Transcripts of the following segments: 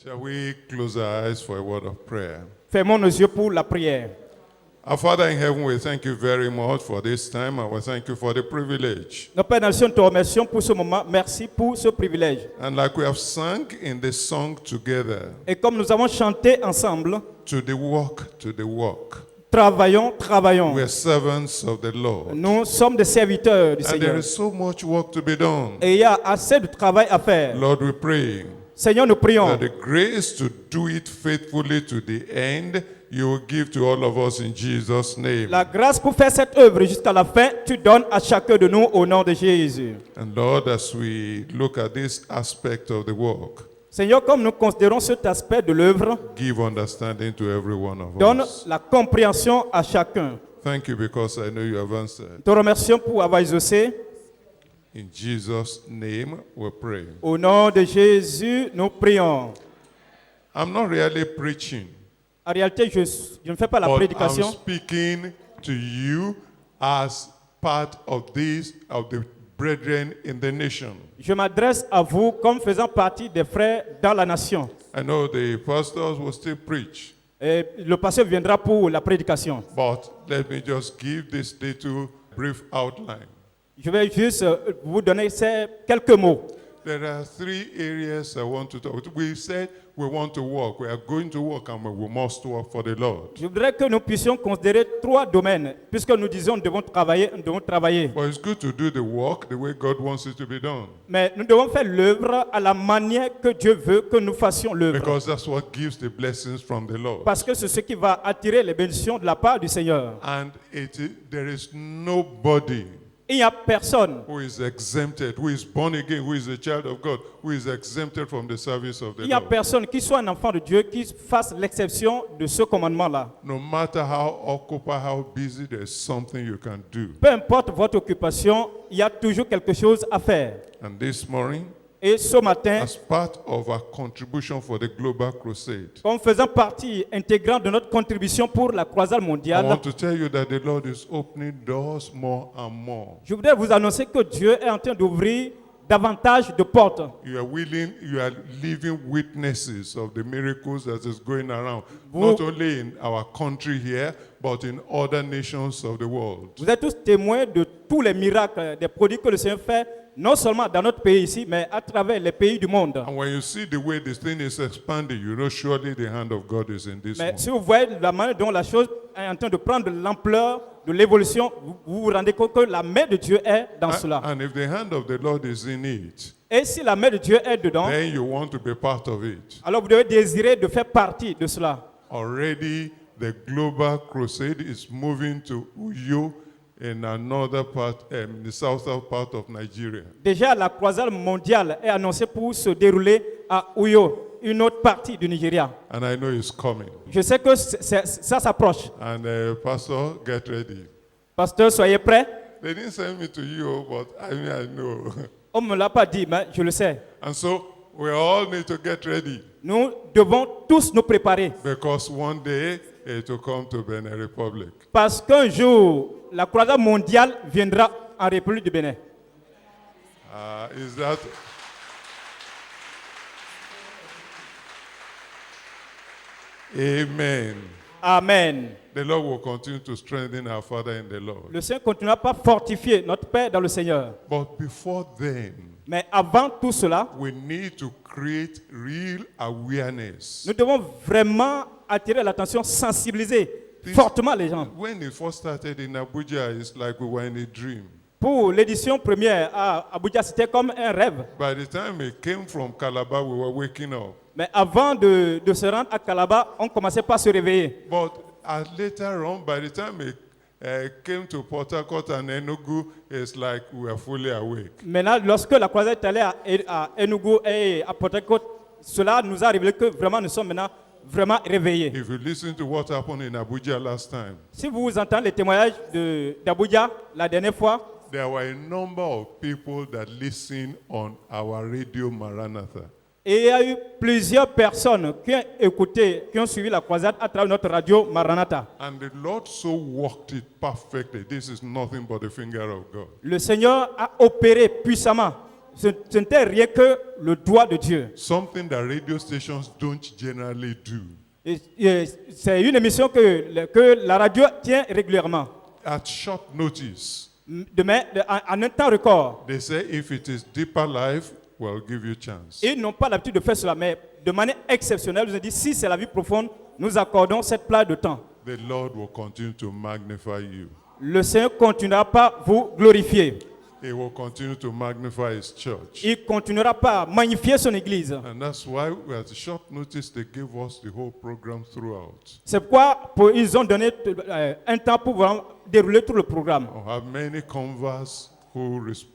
Shall we close our eyes for a word of prayer? Fermons nos yeux pour la prière. Our Father in heaven, we thank you very much for this time, and we thank you for the privilege. Notre Père dans le ciel, nous te remercions pour ce moment. Merci pour ce privilège. And like we have sung in the song together, Et comme nous avons chanté ensemble, to the work, travaillons, travaillons. we are servants of the Lord. Nous sommes des serviteurs du And there Seigneur. is so much work to be done. Et il y a assez de travail à faire. Lord, we pray Seigneur, nous prions that the grace to do it faithfully to the end, you will give to all of us in Jesus' name. la grâce pour faire cette œuvre jusqu'à la fin. Tu donnes à chacun de nous au nom de Jésus. And Lord, as we look at this aspect of the work, Seigneur, comme nous considérons cet aspect de l'œuvre, give understanding to every one of donne us. la compréhension à chacun. Thank you because I know you have answered. Nous te remercions pour avoir exaucé. In Jesus' name we pray. Au nom de Jésus, nous prions. I'm not really preaching, En réalité, je ne fais pas la but I'm prédication. speaking to you as part of the brethren in the nation. Je m'adresse à vous comme faisant partie des frères dans la nation. I know the pastors will still preach, Et le pasteur viendra pour la prédication. but let me just give this little brief outline. Je vais juste vous donner ces quelques mots. There are three areas I want to talk. We said we want to work. We are going to work and we must work for the Lord. Je voudrais que nous puissions considérer trois domaines, puisque nous disons nous devons travailler, nous devons travailler. But it's good to do the work the way God wants it to be done, Mais nous devons faire l'œuvre à la manière que Dieu veut que nous fassions l'œuvre. because that's what gives the blessings from the Lord. Parce que c'est ce qui va attirer les bénédictions de la part du Seigneur. And there is nobody Il n'y a personne who is exempted, who is born again, who is a child of God, who is exempted from the service of the Il n'y a Lord. personne qui soit un enfant de Dieu qui fasse l'exception de ce commandement-là. No matter how occupied, how busy, there is something you can do. Peu importe votre occupation, il y a toujours quelque chose à faire. And this morning, Et ce matin, as part of our contribution for the Global Crusade, comme faisant partie intégrante de notre contribution pour la croisade I mondiale, want to tell you that the Lord is opening doors more and more. je voudrais vous annoncer que Dieu est en train d'ouvrir davantage de portes. You are living witnesses of the miracles that is going around, Vous- not only in our country here, but in other nations of the world. Vous êtes tous témoins de tous les miracles, des produits que le Seigneur fait, non seulement dans notre pays ici, mais à travers les pays du monde. And when you see the way this thing is expanding, you know surely the hand of God is in this Mais one. si vous voyez la manière dont la chose est en train de prendre l'ampleur de l'évolution, vous vous rendez compte que la main de Dieu est dans cela. And if the hand of the Lord is in it, Et si la main de Dieu est dedans, then you want to be part of it. alors vous devez désirer de faire partie de cela. Already, the Global Crusade is moving to Uyo in another part, the southern part of Nigeria. Déjà, la croisade mondiale est annoncée pour se dérouler à Uyo, une autre partie du Nigeria. And I know it's coming. Je sais que ça s'approche. And Pastor, get ready. Pasteur, soyez prêts. They didn't send me to you, but I know. On ne me l'a pas dit, mais je le sais. And so we all need to get ready, Nous devons tous nous préparer. because one day it will come to Benin Republic. Parce qu'un jour, la croisade mondiale viendra en République du Bénin. Is that? Amen. Amen. The Lord will continue to strengthen our Father in the Lord. Le Seigneur continuera pas à fortifier notre Père dans le Seigneur. But before then, Mais avant tout cela, we need to create real awareness. nous devons vraiment attirer l'attention, sensibiliser This- fortement les gens. When it first started in Abuja, it's like we were in a dream. Pour l'édition première à Abuja, c'était comme un rêve. By the time it came from Calabar, we were waking up. Mais avant de se rendre à Calabar, on commençait pas à se réveiller. But later on, by the time it came to Port Harcourt and Enugu, it's like we are fully awake. Maintenant, lorsque la croisade est allée à Enugu et à Port Harcourt, cela nous a révélé que vraiment nous sommes maintenant vraiment réveillés. If you listen to what happened in Abuja last time, Si vous entendez les témoignages d'Abuja la dernière fois, there were a number of people that listened on our radio Maranatha. et il y a eu plusieurs personnes qui ont écouté, qui ont suivi la croisade à travers notre radio Maranatha. And the Lord so worked it perfectly. This is nothing but the finger of God. Le Seigneur a opéré puissamment. ce n'était rien que le doigt de Dieu. Something that radio stations don't generally do. Et c'est une émission que la radio tient régulièrement. At short notice, En un temps record. they say if it is deeper life, we'll give you chance. Ils n'ont pas l'habitude de faire cela, mais de manière exceptionnelle, ils ont dit si c'est la vie profonde, nous accordons cette plage de temps. The Lord will continue to magnify you. Le Seigneur continuera pas vous glorifier. He will continue to magnify his church. Il continuera pas à magnifier son église. And that's why at short notice they gave us the whole program throughout. C'est pourquoi ils ont donné un temps pour vraiment dérouler tout le programme. I have many converts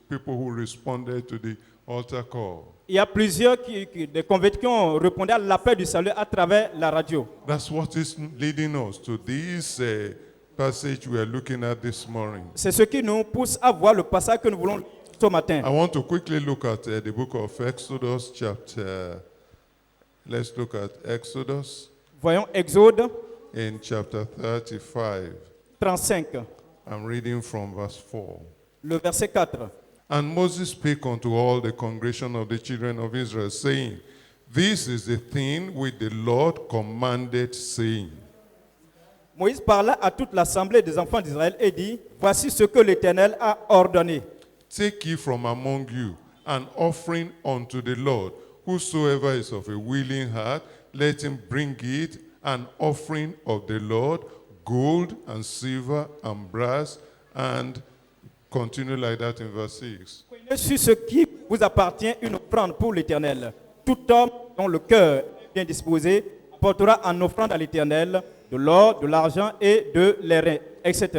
people who responded to the altar call. Il y a plusieurs des convertis qui ont répondu à l'appel du salut à travers la radio. That's what is leading us to this passage we are looking at this morning. C'est ce qui nous pousse à voir le passage que nous voulons ce matin. I want to quickly look at the book of Exodus chapter. Let's look at Exodus Voyons Exode in chapter 35. 35, I'm reading from verse 4. le verset 4. And Moses spake unto all the congregation of the children of Israel, saying, This is the thing which the Lord commanded, saying. Moïse parla à toute l'assemblée des enfants d'Israël et dit, voici ce que l'Éternel a ordonné. Take ye from among you an offering unto the Lord. Whosoever is of a willing heart, let him bring it, an offering of the Lord, gold and silver and brass, and continue like that in verse 6. Sur ce qui vous appartient, une offrande pour l'Éternel. Tout homme dont le cœur est bien disposé apportera en offrande à l'Éternel de l'or, de l'argent et de l'airain, etc.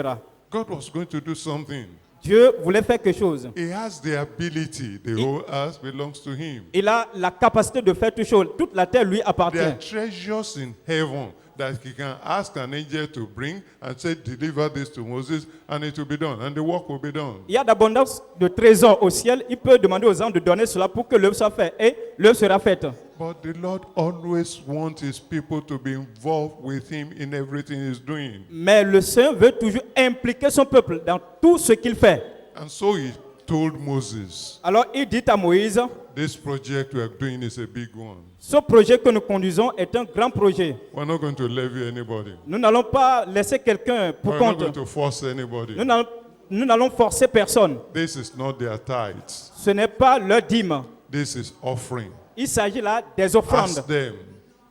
God was going to do something. Dieu voulait faire quelque chose. He has the ability. The whole earth belongs to him. Il a la capacité de faire toute chose. Toute la terre lui There are appartient. treasures in heaven that he can ask an angel to bring and say, deliver this to Moses, and it will be done, and the work will be done. Il y a d'abondance de trésors au ciel. Il peut demander aux anges de donner cela pour que l'œuvre soit faite. Et l'œuvre sera faite. But the Lord always wants his people to be involved with him in everything he's doing. Mais le Seigneur veut toujours impliquer son peuple dans tout ce qu'il fait. And so he told Moses, Alors il dit à Moïse, this project we are doing is a big one. ce projet que nous conduisons est un grand projet. We're not going to levy anybody. Nous n'allons pas laisser quelqu'un pour We're not compte. going to force anybody. Nous n'allons forcer personne. This is not their tithes. Ce n'est pas leur dîme. This is offering. Il s'agit là des offrandes. Ask them,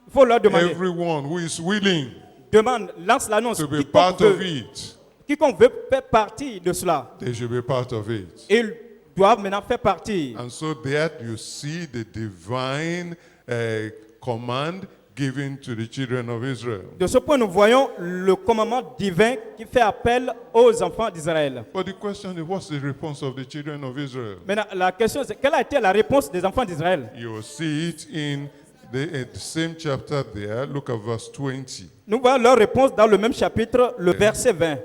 Il faut leur demander. everyone who is willing Demande, lance l'annonce. to be part of it, Quiconque veut faire partie de cela, they should be part of it. ils doivent maintenant faire partie. And so there you see the divine command given to the children of Israel. De ce point, nous voyons le commandement divin qui fait appel aux enfants d'Israël. But the question is, what's the response of the children of Israel? Maintenant, la question c'est quelle a été la réponse des enfants d'Israël? You will see it in the same chapter there. Look at verse 20. Nous voyons leur réponse dans le même chapitre, le verset 20.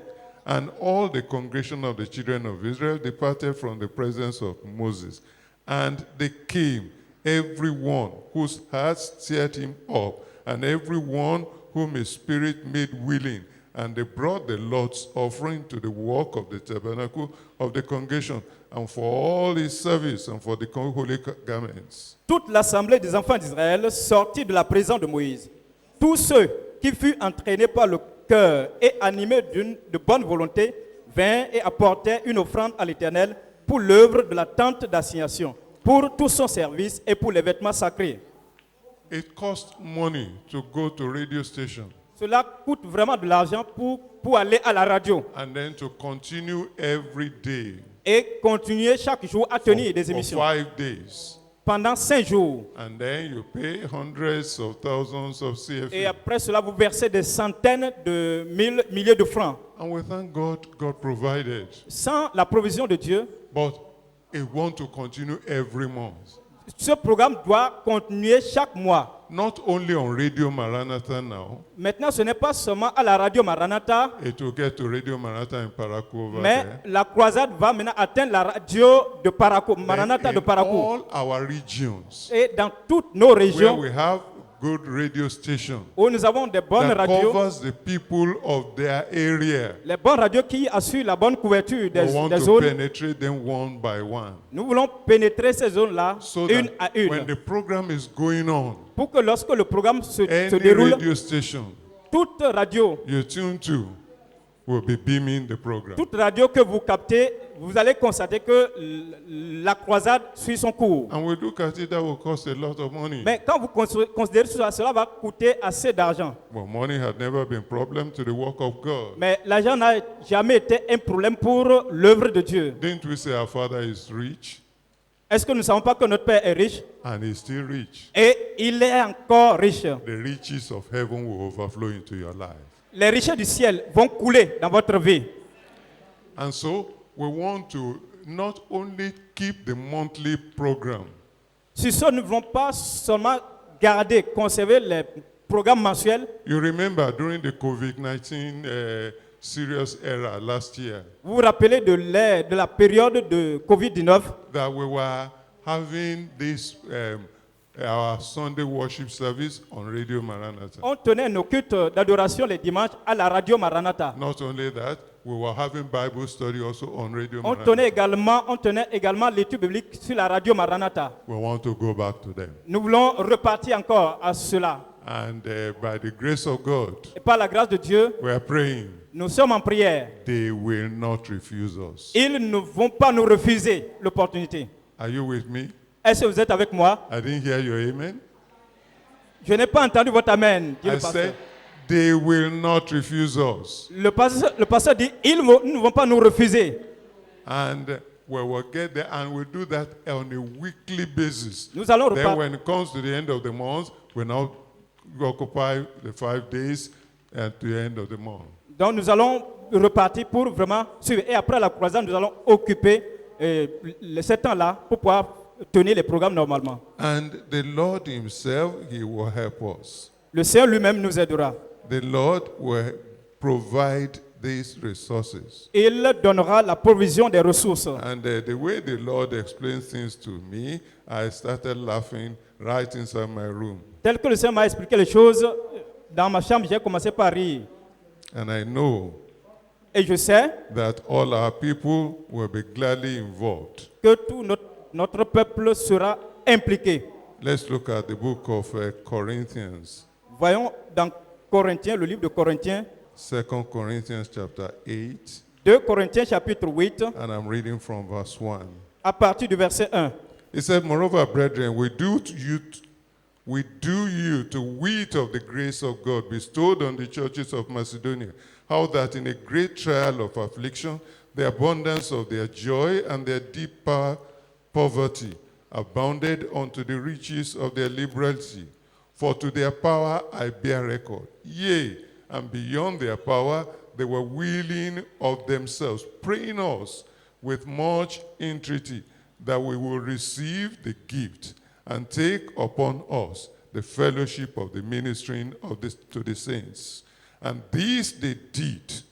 And all the congregation of the children of Israel departed from the presence of Moses. And they came, every one whose heart stirred him up, and every one whom his spirit made willing. And they brought the Lord's offering to the work of the tabernacle of the congregation, and for all his service, and for the holy garments. Toute l'assemblée des enfants d'Israël sortit de la présence de Moïse. Tous ceux qui furent entraînés par le cœur et animés de bonne volonté vinrent et apportèrent une offrande à l'Éternel pour l'œuvre de la tente d'assignation, pour tout son service et pour les vêtements sacrés. It cost money to go to radio station Cela coûte vraiment de l'argent pour aller à la radio and then to continue every day et continuer chaque jour à tenir des for émissions 5 days. pendant 5 jours. And then you pay hundreds of thousands of Et CFA. après cela, vous versez des centaines de milliers de francs. And we thank God, God provided. Sans la provision de Dieu, But it want to continue every month. ce programme doit continuer chaque mois. Not only on Radio Maranatha now, Maintenant, ce n'est pas seulement à la radio Maranatha, it will get to Radio Maranatha in Parakou over mais there. la croisade va maintenant atteindre la radio de Parakou, Maranatha Then de in Parakou. all our regions Et dans toutes nos where régions we have good radio station où nous avons des bonnes that radios, covers the people of their area. les bonnes radios qui assurent la bonne couverture We des want to zones. penetrate them one by one. Nous voulons pénétrer ces zones-là So une that à when une the program is going on, pour que lorsque le programme se any déroule, radio station toute radio, you tune to will be beaming the program. toute radio que vous captez, vous allez constater que la croisade suit son cours. And we look at it, that will cost a lot of money. Mais quand vous considérez cela, cela va coûter assez d'argent. But money had never been a problem to the work of God. Mais l'argent n'a jamais été un problème pour l'œuvre de Dieu. Didn't we say our Father is rich Est-ce que nous ne savons pas que notre Père est riche and he's still rich? et il est encore riche? The riches of heaven will overflow into your life. Les richesses du ciel vont couler dans votre vie. And so we want to not only keep the monthly program, Sur ce, nous ne voulons pas seulement garder, conserver les programmes mensuels. you remember during the COVID-19 serious era last year Vous vous rappelez de la période de Covid-19 that we were having this our Sunday worship service on Radio Maranatha. On tenait nos cultes d'adoration les dimanches à la radio Maranatha. Not only that, we were having Bible study also on Radio On Maranatha. tenait également l'étude biblique sur la radio Maranatha. We want to go back to them. Nous voulons repartir encore à cela. And by the grace of God, Et par la grâce de Dieu, we are praying nous sommes en prière. they will not refuse us. Ils ne vont pas nous refuser l'opportunité. Are you with me? Est-ce que vous êtes avec moi? I didn't hear your amen. Je n'ai pas entendu votre amen, dit I le pasteur. said they will not refuse us. Le pasteur dit, ils ne vont pas nous refuser. And we will get there and we'll do that on a weekly basis. Nous allons Then repartir. when it comes to the end of the month, we now occupy the 5 days at the end of the month. Donc nous allons repartir pour vraiment suivre. Et après la croisade, nous allons occuper ce temps-là pour pouvoir tenir les programmes normalement. And the Lord himself, he will help us. Le Seigneur lui-même nous aidera. The Lord will provide these resources. Il donnera la provision des ressources. And the way the Lord explains things to me, I started laughing right inside my room. Tel que le Seigneur m'a expliqué les choses, dans ma chambre, j'ai commencé par rire. And I know Et je sais that all our people will be gladly involved. que tout notre peuple sera impliqué. Let's look at the book of Corinthians, Voyons dans Corinthiens, le livre de Corinthiens, 2 Corinthians chapter 8, 2 Corinthiens chapitre 8, and I'm reading from verse 1. à partir du verset 1. It said, moreover, brethren, we do you to wit of the grace of God bestowed on the churches of Macedonia, how that in a great trial of affliction, the abundance of their joy and their deeper poverty abounded unto the riches of their liberality. For to their power I bear record. Yea, and beyond their power, they were willing of themselves, praying us with much entreaty that we will receive the gift and take upon us the fellowship of the ministering of this to the saints. And this they did,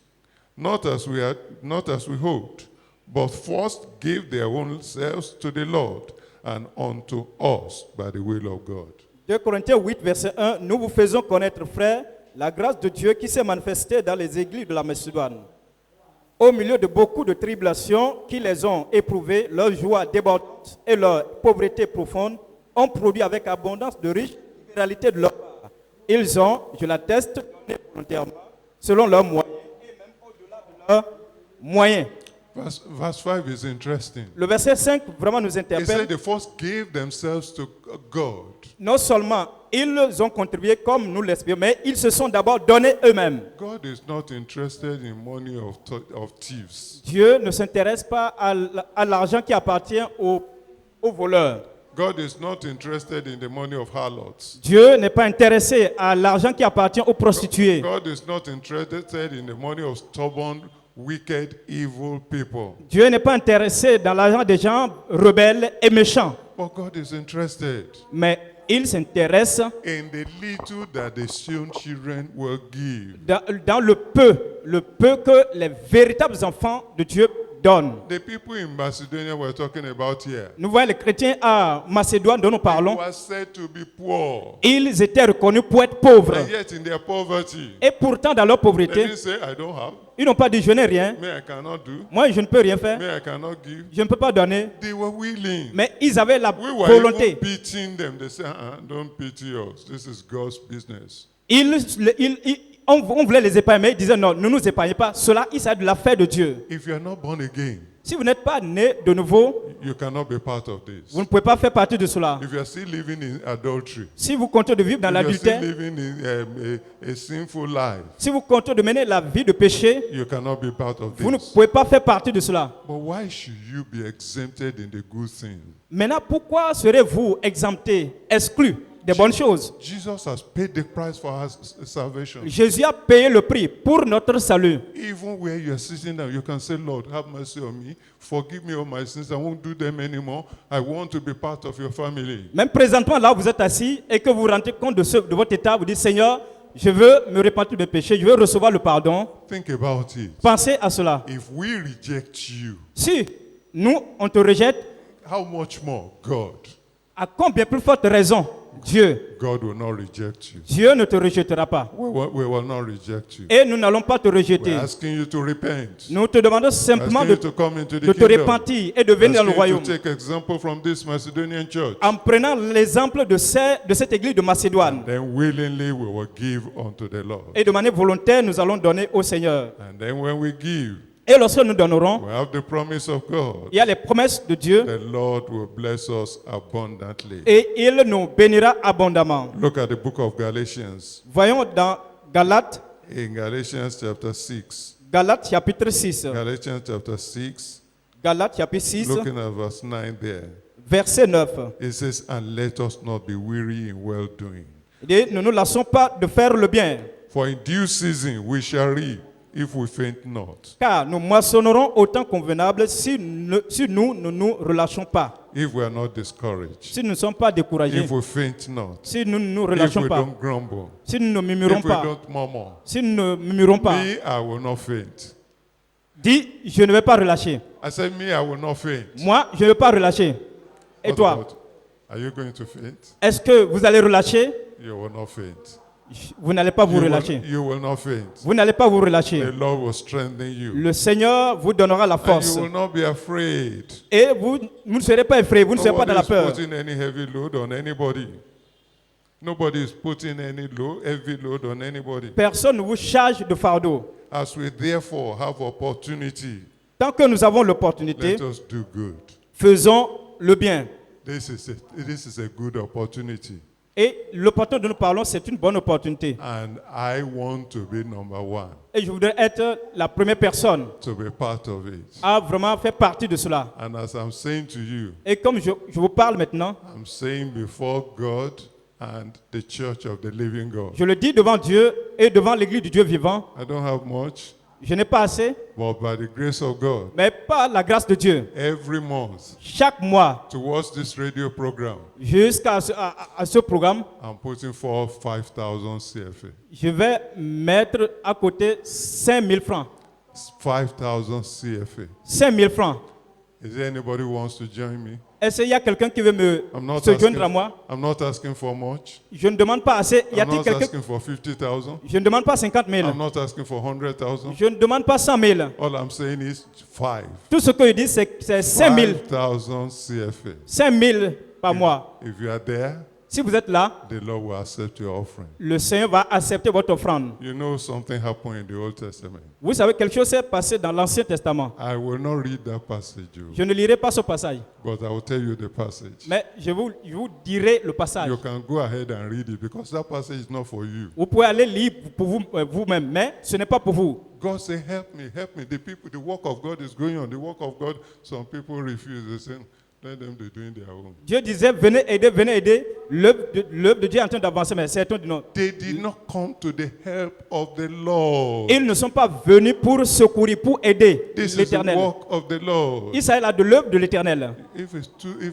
not as we hoped, but first gave their own selves to the Lord and unto us by the will of God. 2 Corinthiens 8, verset 1. Nous vous faisons connaître, frères, la grâce de Dieu qui s'est manifestée dans les églises de la Macédoine. Au milieu de beaucoup de tribulations qui les ont éprouvées, leur joie débordante et leur pauvreté profonde ont produit avec abondance de riches libéralités de leur part. Ils ont, je l'atteste, donné volontairement, selon leurs moyens et même au-delà de leurs moyens. Verse 5 is interesting. Le verset 5 vraiment nous It said interpelle. they first gave themselves to God. Non seulement ils ont contribué comme nous l'espérons, mais ils se sont d'abord donnés eux-mêmes. God is not interested in money of thieves. Dieu ne s'intéresse pas à l'argent qui appartient aux voleurs. God is not interested in the money of harlots. Dieu n'est pas intéressé à l'argent qui appartient aux prostituées. God is not interested in the money of stubborn, wicked, evil people. Dieu n'est pas intéressé dans l'argent des gens rebelles et méchants. But God is interested Mais il s'intéresse in the little that the children will give. dans le peu que les véritables enfants de Dieu donne. The people in Macedonia we're talking about here, Nous voyons les chrétiens à Macédoine dont nous they parlons. were said to be poor. Ils étaient reconnus pour être pauvres. And yet in their poverty, Et pourtant, dans leur they pauvreté, didn't say, I don't have, ils n'ont pas dit je n'ai rien. me I cannot do, Moi, je ne peux rien faire. me I cannot give. Je ne peux pas donner. They were willing. Mais ils avaient la We were volonté. even beating them. They said, don't pity us. This is God's business. On voulait les épargner, mais ils disaient non, ne nous épargnez pas. Cela, il s'agit de l'affaire de Dieu. If you are not born again, Si vous n'êtes pas né de nouveau, you cannot be part of this. vous ne pouvez pas faire partie de cela. If you are still living in adultery, Si vous comptez de vivre dans if you are still l'adultère, living in a sinful life, si vous comptez de mener la vie de péché, you cannot be part of vous ne this. pouvez pas faire partie de cela. But why should you be exempted in the good thing? Maintenant, pourquoi serez-vous exempté, exclu des bonnes choses? Jesus has paid the price for our salvation. Jésus a payé le prix pour notre salut. Even where you are sitting down, you can say, Lord, have mercy on me. Forgive me all my sins. I won't do them anymore. I want to be part of your family. Même présentement, là où vous êtes assis et que vous vous rendez compte de votre état, vous dites, Seigneur, je veux me repentir de péché, je veux recevoir le pardon. Think about it. Pensez à cela. If we reject you, Si nous, on te rejette, how much more God? à combien plus forte raison, Dieu, God will not reject you. Dieu ne te rejettera pas. We will not reject you. Et nous n'allons pas te rejeter. We're asking you to repent. Nous te demandons simplement Asking de, you to come into the de te kingdom. repentir et de venir dans le Asking you royaume. to take example from this Macedonian church. En prenant l'exemple de cette église de Macédoine. Then willingly we will give unto the Lord. Et de manière volontaire, nous allons donner au Seigneur. And then when we give, Et lorsque nous donnerons, we have the promise of God. il y a les promesses de Dieu The Lord will bless us abundantly. et il nous bénira abondamment. Look at the book of Galatians. Voyons dans Galates, In Galatians chapter 6. Galates chapitre 6. Galatians chapter 6. Galates chapitre 6, Looking at verse 9 there. verset 9. It says, and let us not be weary in well doing. Il dit, ne nous lassons pas de faire le bien, For in due season we shall reap if we faint not. car nous moissonnerons au temps convenable si nous ne nous relâchons pas, If we are not discouraged. si nous ne sommes pas découragés, If we faint not. si nous ne nous If relâchons we pas, don't grumble. si nous ne murmurons If we pas, don't murmur. si nous ne murmurons pas. Me, I will not faint. Dis, je ne vais pas relâcher. I said, me, I will not faint. Moi, je ne vais pas relâcher. Et What toi, about- Are you going to faint? est-ce que vous allez relâcher? You will not faint. Vous n'allez pas vous relâcher. You will not faint. Vous n'allez pas vous relâcher. The Lord will strengthen you. Le Seigneur vous donnera la And force. you will not be afraid. Et vous ne serez pas effrayés, vous ne serez pas dans Nobody la is peur. putting any heavy load on anybody. Nobody is putting any heavy load on anybody. Personne ne vous charge de fardeau. As we therefore have opportunity, Tant que nous avons l'opportunité, let us do good. faisons le bien. This is a good opportunity. Et l'opportunité dont nous parlons, c'est une bonne opportunité. And I want to be number one, Et je voudrais être la première personne to be part of it. à vraiment faire partie de cela. And as I'm saying to you, Et comme je vous parle maintenant, I'm saying before God and the church of the living God. je le dis devant Dieu et devant l'église du Dieu vivant, I don't have much, je n'ai pas assez, but by the grace of God, mais par la grâce de Dieu. every month Chaque mois, towards this radio program, jusqu'à ce programme, I'm putting forth 5,000 CFA. je vais mettre à côté 5 000 francs. 5,000 CFA. 5 000 francs. Is there anybody who wants to join me? Est-ce qu'il y a quelqu'un qui veut I'm not se joindre à asking, moi? I'm not asking for much. Je ne demande pas assez. Y I'm a-t-il not quelqu'un? asking for 50,000. Je ne demande pas 50 000. I'm not asking for 100,000. Je ne demande pas 100 000. All I'm saying is 5. Tout ce que je dis, c'est 5 000. 5,000 CFA. 5 000 par mois. If you are there, Si vous êtes là, the Lord will accept your offering. le Seigneur va accepter votre offrande. You know something happened in the Old Testament. Vous savez, quelque chose s'est passé dans l'Ancien Testament. I will not read that passage, Je ne lirai pas ce passage, but I will tell you the passage. mais je vous dirai le passage. You can go ahead and read it because that passage is not for you. Vous pouvez aller lire pour vous-même, mais ce n'est pas pour vous. God said, help me, help me. The work of God is going on. The work of God, some people refuse. They say, let them be doing their own. Dieu disait, venez aider. L'œuvre de Dieu est en train d'avancer, mais certains disent non. They did not come to the help of the Lord. Ils ne sont pas venus pour secourir, pour aider This is the l'Éternel. work of the Lord. Il s'agit là de l'œuvre de l'Éternel. If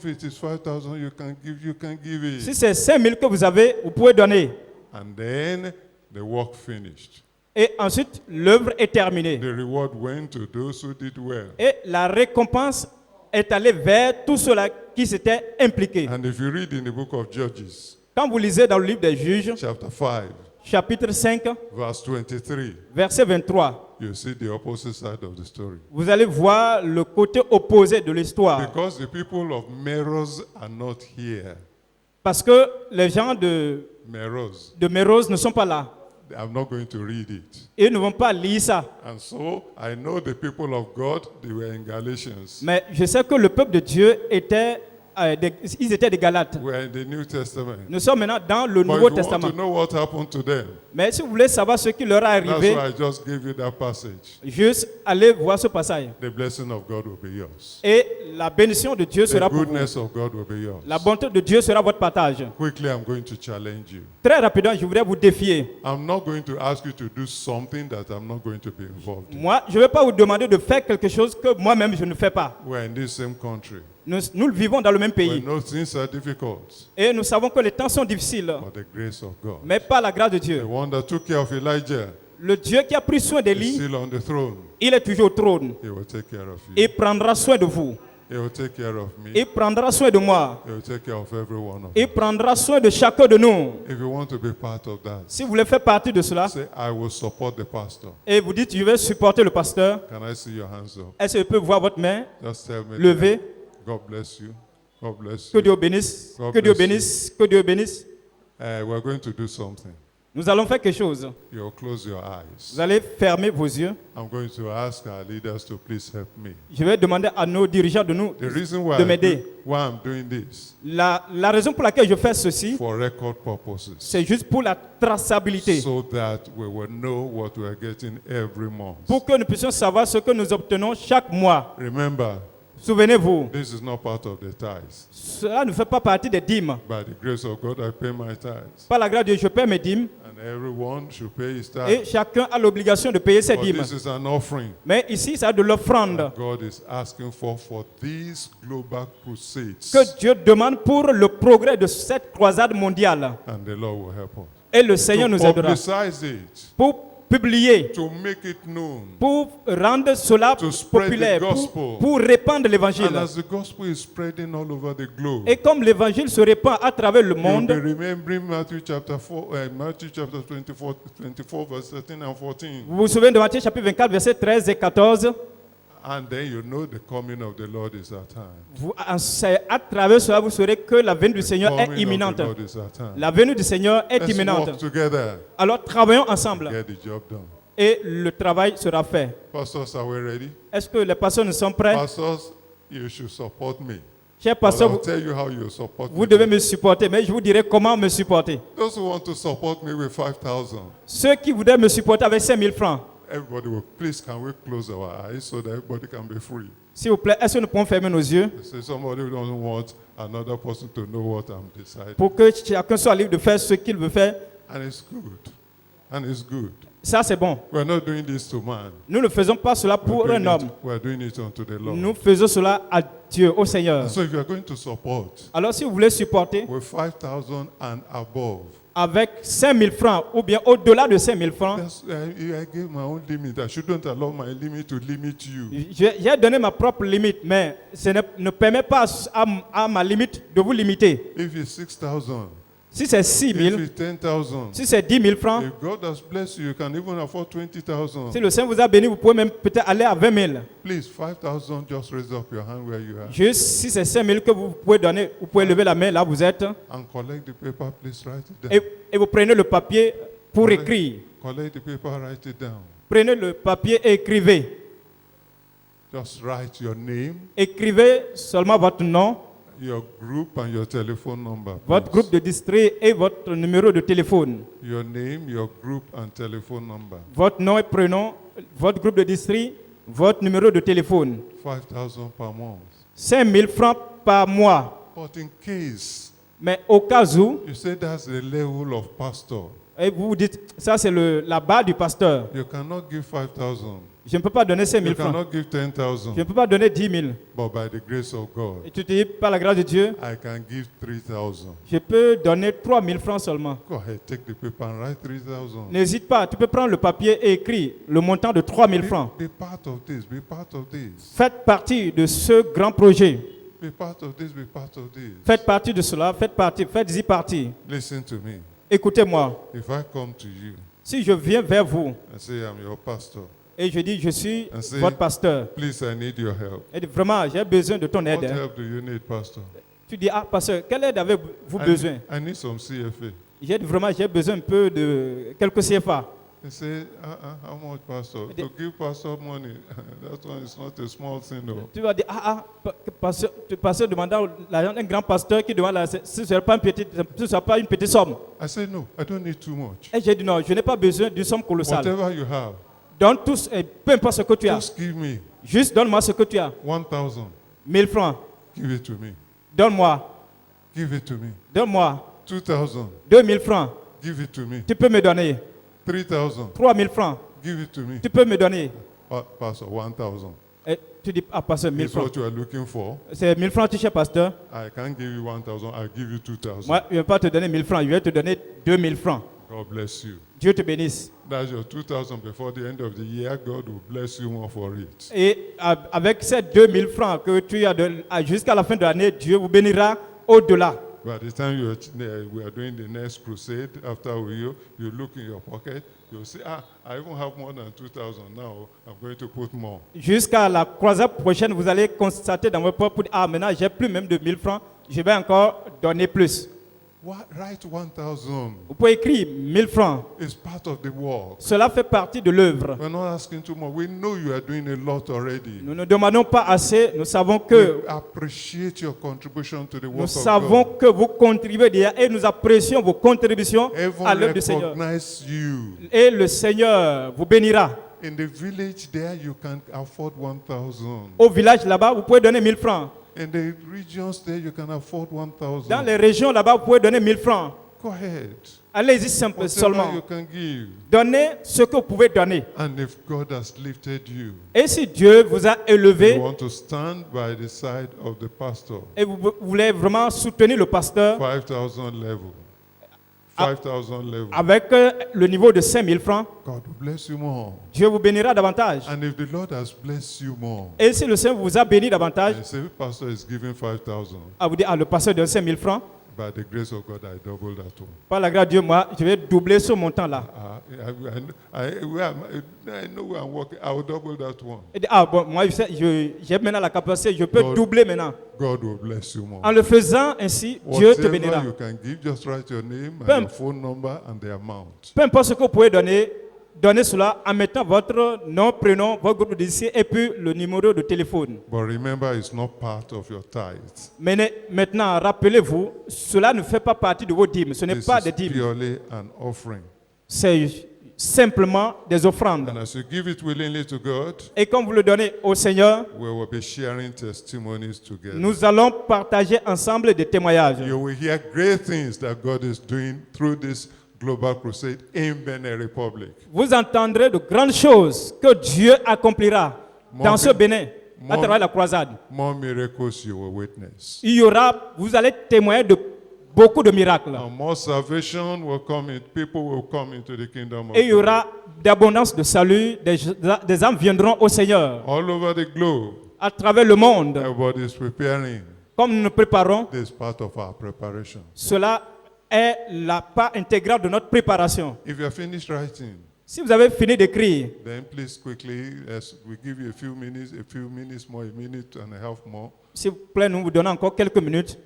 it is 5,000 you can give Si it. c'est 5 000 que vous avez, vous pouvez donner. And then the work finished. Et ensuite, l'œuvre est terminée. The reward went to those who did well. Et la récompense est allée vers tous ceux-là qui s'étaient impliqués. And if you read in the book of Judges, Quand vous lisez dans le livre des Juges, chapter 5, chapitre 5, verse 23, verset 23, you see the opposite side of the story. vous allez voir le côté opposé de l'histoire. Because the people of Meroz are not here. Parce que les gens de Meroz, Méroz ne sont pas là. I'm not going to read it. Ils ne vont pas lire ça. And so I know the people of God, they were in Galatians. Mais je sais que le peuple de Dieu ils étaient des Galates. We're in the New Testament. Nous sommes maintenant dans le But Nouveau if you want Testament. to know what happened to them, Mais si vous voulez savoir ce qui leur est that's arrivé, why I just gave you that passage. juste allez voir ce passage. The blessing of God will be yours. Et la bénédiction de Dieu The sera pour vous. goodness of God will be yours. La bonté de Dieu sera votre partage. Quickly, I'm going to challenge you. Très rapidement, je voudrais vous défier. I'm not going to ask you to do something that I'm not going to be involved in. Moi, je ne vais pas vous demander de faire quelque chose que moi-même je ne fais pas. We're in this same country. Nous vivons dans le même We pays. know things are difficult, Et nous savons que les temps sont difficiles. but the grace of God. Mais par la grâce de The Dieu. one that took care of Elijah Le Dieu qui a pris soin is d'Élie, still on the throne. il est toujours au trône. He will take care of you. Il prendra soin de vous. He will take care of me. Il prendra soin de moi. He will take care of every one of Il us. prendra soin de chacun de nous. If you want to be part of that, Si vous voulez faire partie de cela, say, I will support the pastor. et vous dites, je vais supporter le pasteur, Can I see your hands up? est-ce que je peux voir votre main Just tell me. levée? God bless you. God bless Que you. Dieu bénisse. God Que Dieu bless you. bénisse. Que Dieu bénisse. We're going to do something. Nous allons faire quelque chose. You'll close your eyes. Vous allez fermer vos yeux. I'm going to ask our leaders to please help me. Je vais demander à nos dirigeants de nous The reason why, de m'aider. why I'm doing this, La raison pour laquelle je fais ceci, for record purposes, c'est juste pour la traçabilité. so that we will know what we are getting every month. Pour que nous puissions savoir ce que nous obtenons chaque mois. Remember, Souvenez-vous, this is not part of the tithes. cela ne fait pas partie des dîmes. By the grace of God, I pay my tithes. Par la grâce de Dieu, je paie mes dîmes And everyone should pay his et tithes. chacun a l'obligation de payer ses But dîmes. this is an offering Mais ici, ça a de l'offrande God is asking for these global crusades. que Dieu demande pour le progrès de cette croisade mondiale. And the Lord will help us. Et le Seigneur To nous aidera publicize it, pour publier, to make it known. pour rendre cela To spread populaire, the gospel. pour répandre l'évangile. And as the gospel is spreading all over the globe, Et comme l'évangile se répand à travers le you'll be monde, remembering Matthew chapter 24, verse 13 and 14. vous vous souvenez de Matthieu chapitre 24, versets 13 et 14. And then you know the coming of the Lord is at hand. C'est à travers cela, vous saurez que la venue du Seigneur Coming est of the imminente. Lord is at hand. La venue du Seigneur est Let's imminente. work together Alors travaillons ensemble to get the job done. et le travail sera fait. Pastors, are we ready? Est-ce que les pasteurs nous sont prêts? Pastors, you should support me. Chers But pasteurs, I'll tell you how you support vous me. devez me supporter, mais je vous dirai comment me supporter. Those who want to support me with 5,000, Ceux qui voudraient me supporter avec 5 000 francs, everybody will, please, can we close our eyes so that everybody can be free? s'il vous plaît, est-ce que nous pouvons fermer nos yeux Say somebody who doesn't want another person to know what I'm deciding. pour que chacun soit libre de faire ce qu'il veut faire? And it's good. And it's good. Ça, c'est bon. We're not doing this to man. Nous ne faisons pas cela We're pour doing un homme. we're doing it unto the Lord. Nous faisons cela à Dieu, au Seigneur. And so if you're going to support Alors, si vous voulez supporter with 5,000 and above, avec 5 000 francs ou bien au-delà de 5 000 francs, I gave my own limit. I shouldn't allow my limit to limit you. j'ai donné ma propre limite, mais ce ne permet pas à ma limite de vous limiter. If it's 6,000, Si c'est 6 000, if it's 10,000, si c'est 10 000 francs, if God has blessed you, you can even afford 20,000. si le Seigneur vous a béni, vous pouvez même peut-être aller à 20 000. Please, 5,000, just raise up your hand where you are Juste si c'est 5 000 que vous pouvez donner, vous pouvez lever la main là où vous êtes and collect the paper. Please write it down. et vous prenez le papier pour écrire. Collect the paper, write it down. Prenez le papier et écrivez. Just write your name, Écrivez seulement votre nom, your group, and your telephone number. votre please. groupe de district et votre numéro de téléphone. Your name, your group, and telephone number. Votre nom et prénom, votre groupe de district, votre numéro de téléphone. 5,000 per month. 5 000 francs par mois. But in case Mais au cas où, you say that's the level of pastor, Et vous vous dites, ça c'est la barre du pasteur. You cannot give 5,000. Je ne peux pas donner 5 You 000 francs. cannot give Je ne 10,000. peux pas donner 10 000. But by the grace of God, Et tu te dis, par la grâce de Dieu, I can give 3,000. je peux donner 3 000 francs seulement. Go ahead, take the paper and write 3,000. N'hésite pas, tu peux prendre le papier et écrire le montant de 3 000 francs. Be part of this. Be part of this. Faites partie de ce grand projet. Be part of this. Be part of this. Faites partie de cela, faites-y partie. Listen to me. Écoutez-moi, If I come to you si je viens vers vous and say I'm your pastor, et je dis, je suis and say, votre pasteur, please, I need your help. et vraiment, j'ai besoin de ton What aide. Hein. help do you need, pastor? Tu dis, ah, pasteur, quelle aide avez-vous I besoin? need some CFA. J'ai besoin un peu de quelques CFA. They say, how much, pastor? To give pastor money, that one is not a small thing, no. Tu vas dire, pasteur demandant l'argent, un grand pasteur qui demande l'argent, ce ne sera pas une petite somme. I say, no, I don't need too much. Et j'ai dit, non, je n'ai pas besoin d'une somme colossale. Whatever you have, Donne tous, peu importe ce que tu as. just give me Juste donne-moi ce que tu as. 1,000. 1000 francs. Give it to me. Donne-moi. Give it to me. Donne-moi. 2,000. 2000 francs. Give it to me. Tu peux me donner. 3,000. 3000 francs. Give it to me. Tu peux me donner. Pastor, 1,000. Et tu dis, ah, pasteur, 1000 It's francs. what you are looking for. C'est 1000 francs, tu sais, pasteur. I can't give you 1,000. I'll give you 2,000. Moi, je ne vais pas te donner 1000 francs, je vais te donner 2000 francs. God bless you. Dieu te bénisse. That's your 2,000 before the end of the year. God will bless you more for it. Et avec ces 2000 francs que tu as jusqu'à la fin de l'année, Dieu vous bénira au-delà. By the time we are doing the next crusade, after you look in your pocket, you'll say, I even have more than 2,000 now. I'm going to put more. Jusqu'à la croisade prochaine, vous allez constater dans votre poche, maintenant j'ai plus même de 1000 francs, je vais encore donner plus. Write 1,000. Vous pouvez écrire 1000 francs. It's part of the work. Cela fait partie de l'œuvre. We're not asking too much. We know you are doing a lot already. Nous ne demandons pas assez, nous savons We que appreciate your contribution to the work nous of savons God. que vous contribuez déjà et nous apprécions vos contributions à Heaven l'œuvre du Seigneur. recognize you. Et le Seigneur vous bénira. In the village there, you can afford 1,000. Au village là-bas, vous pouvez donner 1000 francs. In the regions there, you can afford Dans 1,000. les régions là-bas, vous pouvez donner 1000 francs. Go ahead. Allez-y Whatever seulement. you can give. Donnez ce que vous pouvez donner. And if God has lifted you, Et si Dieu vous a you élevé want to stand by the side of the pastor. et vous voulez vraiment soutenir le pasteur 5,000 level. 5,000 level. avec le niveau de 5000 francs, God will bless you more. Dieu vous bénira davantage. And if the Lord has blessed you more, Et si le Seigneur vous a béni davantage, and say, pastor is giving 5,000. à vous dire, le pasteur donne 5000 francs, By the grace of God, I double that one. par la grâce de Dieu, moi, je vais doubler ce montant-là. I know where I'm working. I will double that one. Et dit, bon, moi, j'ai maintenant la capacité, je peux God- doubler maintenant. God will bless you more. En le faisant ainsi, Dieu te bénira. Whatever you can give, just write your name and Peu- your phone number and the amount. Peu importe ce que vous pouvez donner, donnez cela en mettant votre nom, prénom, votre groupe d'ici et puis le numéro de téléphone. But remember, it's not part of your tithe. Mais maintenant, rappelez-vous, cela ne fait pas partie de vos dîmes. Ce n'est This pas is des dîmes. purely an offering. C'est simplement des offrandes. And as you give it willingly to God, Et comme vous le donnez au Seigneur, we will be sharing testimonies together. nous allons partager ensemble des témoignages. You will hear great things that God is doing through this global crusade in Benin Republic. Vous entendrez de grandes choses que Dieu accomplira dans ce Bénin à travers la croisade. More miracles you will witness. Il y aura, vous allez témoigner de beaucoup de miracles. And more salvation will come in. People will come into the kingdom of Et il y God. aura d'abondance de salut, des âmes viendront au Seigneur All over the globe, à travers le monde. everybody is preparing. Comme nous nous préparons, This is part of our preparation. cela est la part intégrale de notre préparation. If you are finished writing, Si vous avez fini d'écrire, then please quickly, as we give you a few minutes more, a minute and a half more. s'il vous plaît, nous vous donnons encore quelques minutes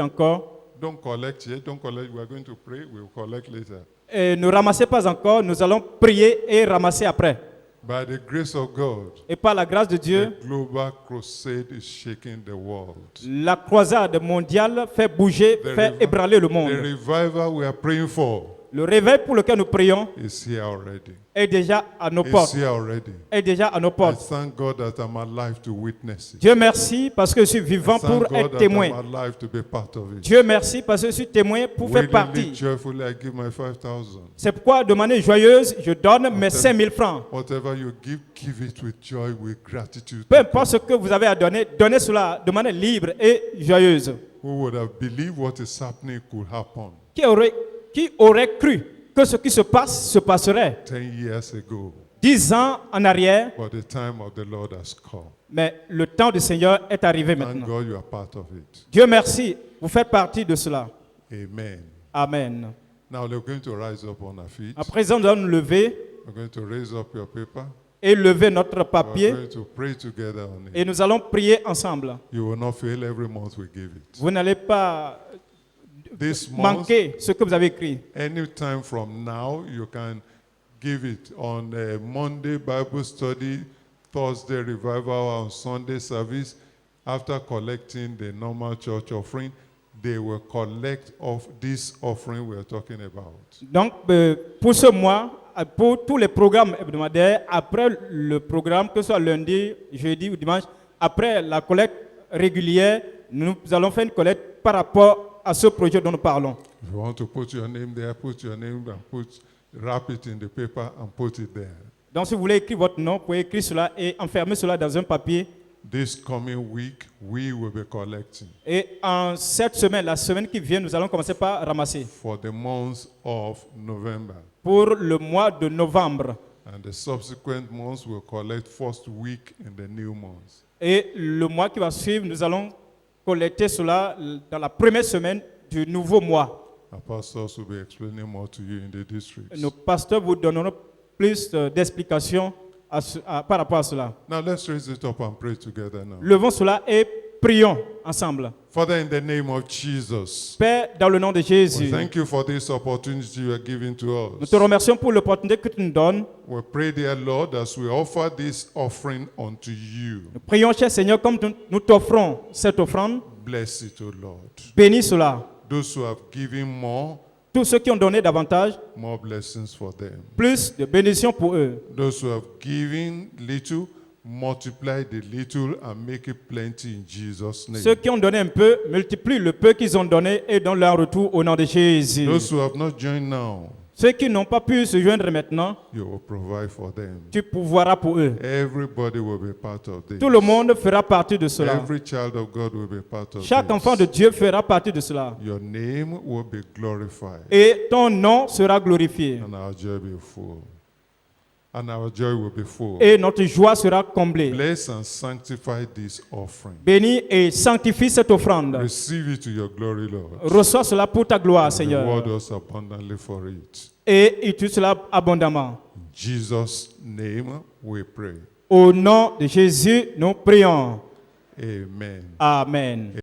encore. Don't collect yet. Don't collect. We are going to pray. We will collect later. Et ne ramassez pas encore, nous allons prier et ramasser après. By the grace of God, Et par la grâce de Dieu, the global crusade is shaking the world. la croisade mondiale fait bouger, The fait revi- ébranler le The monde. revival we are praying for, Le réveil pour lequel nous prions is here already. est déjà à nos It's portes. here already. Est déjà à nos I portes. thank God that I'm alive to witness it. Dieu merci parce que je suis I vivant thank pour God être that témoin. I'm alive to be part of it. Dieu merci parce que je suis témoin pour faire Willingly, partie. joyfully, I give my 5,000. C'est pourquoi de manière joyeuse, je donne mes 5000 francs. Whatever you give it with joy, with gratitude. Peu importe ce que vous avez à donner, donnez cela de manière libre et joyeuse. Who would have believed what is happening could happen Qui aurait cru que ce qui se passe se passerait 10 years ago? 10 ans en arrière, But the time of the Lord has come. mais le temps du Seigneur est arrivé Thank maintenant. God you are part of it. Dieu merci, vous faites partie de cela. Amen. Amen. Now we're going to rise up on our feet. À présent, nous allons nous lever We're going to raise up your paper. et lever notre We're papier going to pray together on et it. nous allons prier ensemble. You will not fail every month we give it. Vous n'allez pas This month, manquer ce que vous avez écrit. anytime from now, you can give it on Monday Bible study, Thursday revival, on Sunday service. After collecting the normal church offering, they will collect of this offering we are talking about. Donc, pour ce mois, pour tous les programmes hebdomadaires, après le programme, que ce soit lundi, jeudi ou dimanche, après la collecte régulière, nous allons faire une collecte par rapport à ce projet dont nous parlons. If you want to put your name there, put your name and wrap it in the paper and put it there. Donc, si vous voulez écrire votre nom, vous pouvez écrire cela et enfermer cela dans un papier. This coming week, we will be collecting Et en cette semaine, la semaine qui vient, nous allons commencer par ramasser for the month of November. pour le mois de novembre. And the subsequent months will collect first week in the new month. Et le mois qui va suivre, nous allons collecter cela dans la première semaine du nouveau mois. Our pastors will be explaining more to you in the districts. Nos pasteurs vous donneront plus d'explications par rapport à cela. Now let's raise it up and pray together now. Levons cela et prions ensemble. Father, in the name of Jesus, Père, dans le nom de we Jésus, thank you for this opportunity you are giving to nous us. te remercions pour l'opportunité que tu nous donnes. We pray, dear Lord, as we offer this offering unto you. Nous prions, cher Seigneur, comme nous t'offrons cette offrande, Bless it, O Lord. bénis cela. Those who have given more, Tous ceux qui ont donné davantage, more blessings for them. plus de bénédictions pour eux. Those who have given little, multiply the little and make it plenty in Jesus' name. Ceux qui ont donné un peu, multiplient le peu qu'ils ont donné et donnent leur retour au nom de Jésus. Those who have not joined now, Ceux qui n'ont pas pu se joindre maintenant, you will provide for them. tu pourvoiras pour eux. Everybody will be part of this. Tout le monde fera partie de cela. Every child of God will be part of Chaque this. enfant de Dieu fera partie de cela. Your name will be glorified Et ton nom sera glorifié. and our joy be full. And our joy will be full. Et notre joie sera comblée. Bless and sanctify this offering. Bénis et sanctifie cette offrande. Receive it to your glory, Lord. Reçois cela pour ta gloire, And Seigneur. reward us abundantly for it. Et utilise cela abondamment. In Jesus' name we pray. Au nom de Jésus, nous prions. Amen. Amen.